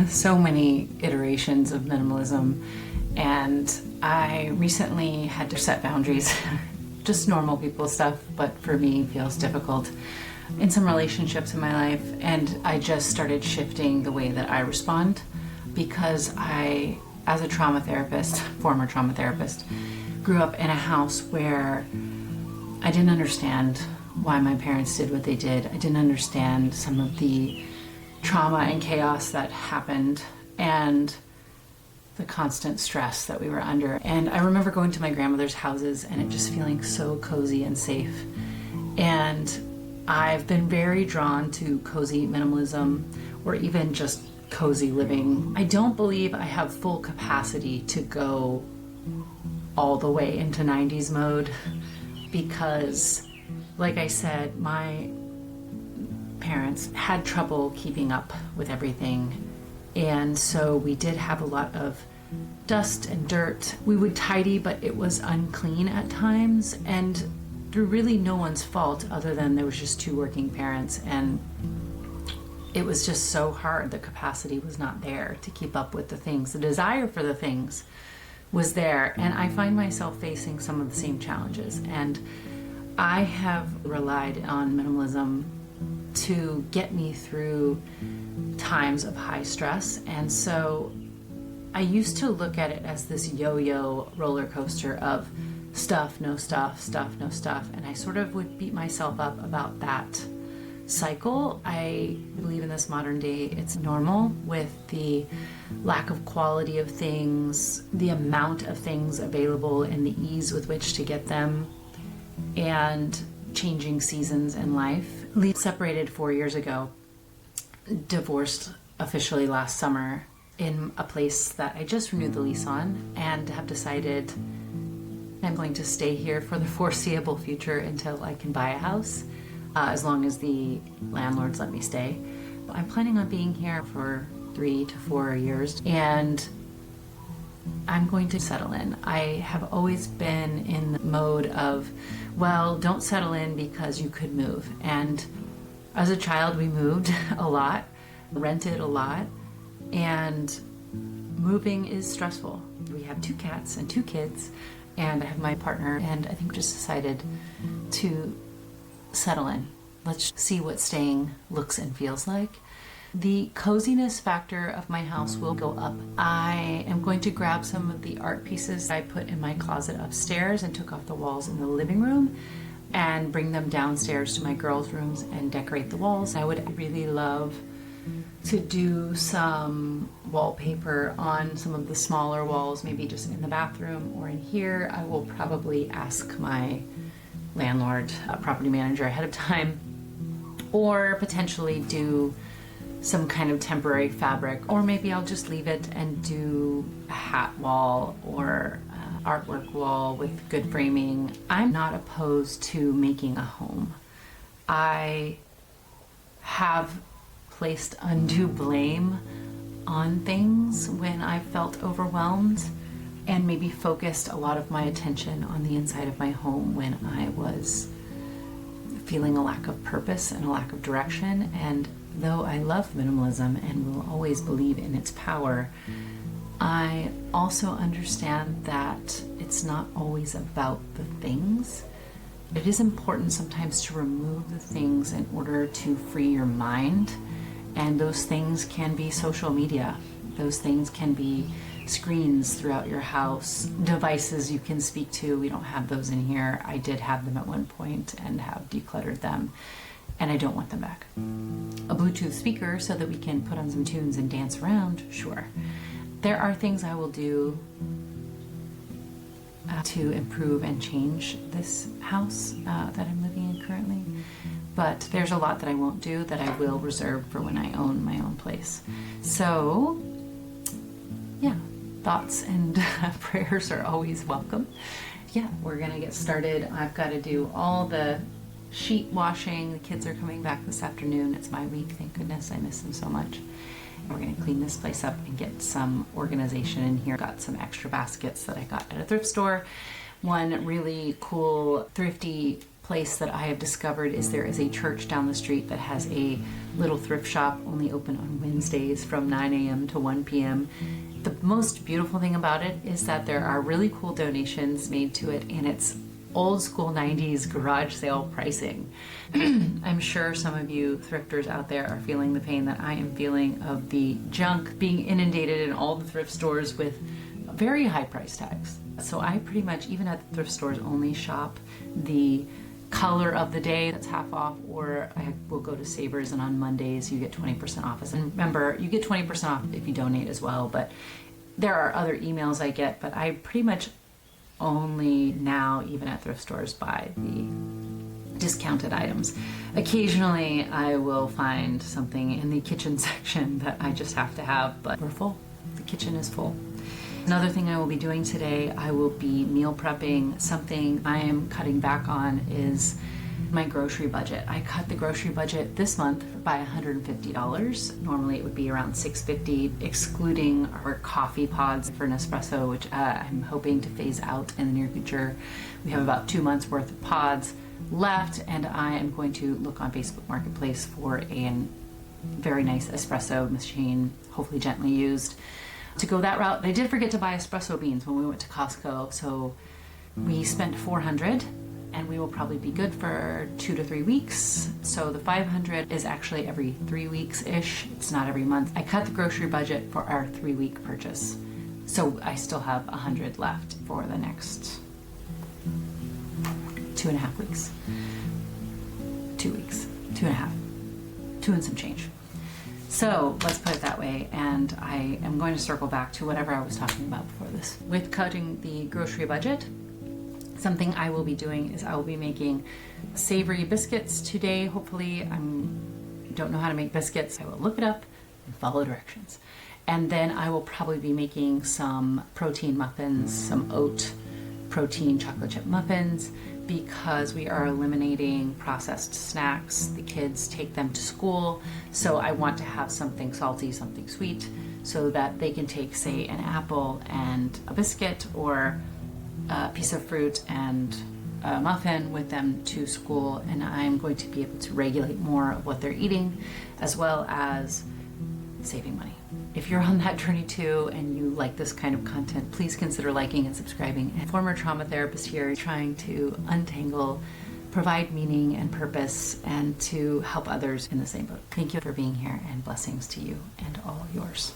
so many iterations of minimalism, and I recently had to set boundaries. Just normal people stuff, but for me feels difficult in some relationships in my life, and I just started shifting the way that I respond because I, as a trauma therapist, former trauma therapist, grew up in a house where I didn't understand why my parents did what they did. I didn't understand some of the trauma and chaos that happened and the constant stress that we were under. And I remember going to my grandmother's houses and it just feeling so cozy and safe. And I've been very drawn to cozy minimalism or even just cozy living. I don't believe I have full capacity to go all the way into 90s mode because, like I said, my parents had trouble keeping up with everything. And so we did have a lot of dust and dirt. We would tidy, but it was unclean at times. And through really no one's fault other than there was just two working parents. And it was just so hard. The capacity was not there to keep up with the things. The desire for the things was there. And I find myself facing some of the same challenges. And I have relied on minimalism to get me through times of high stress. And so I used to look at it as this yo-yo roller coaster of stuff, no stuff, stuff, no stuff. And I sort of would beat myself up about that cycle. I believe in this modern day, it's normal with the lack of quality of things, the amount of things available, and the ease with which to get them, and changing seasons in life. We separated 4 years ago, divorced officially last summer in a place that I just renewed the lease on, and have decided I'm going to stay here for the foreseeable future until I can buy a house, as long as the landlords let me stay. I'm planning on being here for 3 to 4 years, and I'm going to settle in. I have always been in the mode of, well, don't settle in because you could move. And as a child, we moved a lot, rented a lot, and moving is stressful. We have 2 cats and 2 kids, and I have my partner, and I think we just decided to settle in. Let's see what staying looks and feels like. The coziness factor of my house will go up. I am going to grab some of the art pieces I put in my closet upstairs and took off the walls in the living room and bring them downstairs to my girls' rooms and decorate the walls. I would really love to do some wallpaper on some of the smaller walls, maybe just in the bathroom or in here. I will probably ask my landlord, property manager ahead of time, or potentially do some kind of temporary fabric, or maybe I'll just leave it and do a hat wall or artwork wall with good framing. I'm not opposed to making a home. I have placed undue blame on things when I felt overwhelmed, and maybe focused a lot of my attention on the inside of my home when I was feeling a lack of purpose and a lack of direction. And though I love minimalism and will always believe in its power, I also understand that it's not always about the things. It is important sometimes to remove the things in order to free your mind. And those things can be social media. Those things can be screens throughout your house, devices you can speak to. We don't have those in here. I did have them at one point and have decluttered them, and I don't want them back. A Bluetooth speaker so that we can put on some tunes and dance around, sure. There are things I will do to improve and change this house that I'm living in currently. But there's a lot that I won't do that I will reserve for when I own my own place. So, yeah, thoughts and prayers are always welcome. Yeah, we're gonna get started. I've got to do all the sheet washing. The kids are coming back this afternoon. It's my week, thank goodness. I miss them so much. We're gonna clean this place up and get some organization in here. Got some extra baskets that I got at a thrift store. One really cool thrifty place that I have discovered is there is a church down the street that has a little thrift shop only open on Wednesdays from 9 a.m. to 1 p.m. The most beautiful thing about it is that there are really cool donations made to it, and it's old school 90s garage sale pricing. I'm sure some of you thrifters out there are feeling the pain that I am feeling of the junk being inundated in all the thrift stores with very high price tags. So I pretty much, even at the thrift stores, only shop the color of the day that's half off, or I will go to Savers, and on Mondays you get 20% off. And remember, you get 20% off if you donate as well, but there are other emails I get, but I pretty much only now, even at thrift stores, buy the discounted items. Occasionally I will find something in the kitchen section that I just have to have, but we're full. The kitchen is full. Another thing I will be doing today, I will be meal prepping. Something I am cutting back on is my grocery budget. I cut the grocery budget this month by $150. Normally it would be around $650, excluding our coffee pods for Nespresso, which I'm hoping to phase out in the near future. We have about 2 months worth of pods left, and I am going to look on Facebook Marketplace for a very nice espresso machine, hopefully gently used. To go that route, I did forget to buy espresso beans when we went to Costco, so we spent $400, and we will probably be good for 2 to 3 weeks. So the $500 is actually every 3 weeks-ish. It's not every month. I cut the grocery budget for our 3-week purchase, so I still have $100 left for the next 2.5 weeks. 2 weeks, 2.5, 2 and some change. So let's put it that way, and I am going to circle back to whatever I was talking about before this. With cutting the grocery budget, something I will be doing is I will be making savory biscuits today. Hopefully, I don't know how to make biscuits. I will look it up and follow directions. And then I will probably be making some protein muffins, some oat protein chocolate chip muffins, because we are eliminating processed snacks. The kids take them to school, so I want to have something salty, something sweet, so that they can take, say, an apple and a biscuit, or a piece of fruit and a muffin with them to school, and I'm going to be able to regulate more of what they're eating, as well as saving money. If you're on that journey too and you like this kind of content, please consider liking and subscribing. A former trauma therapist here, trying to untangle, provide meaning and purpose, and to help others in the same boat. Thank you for being here, and blessings to you and all yours.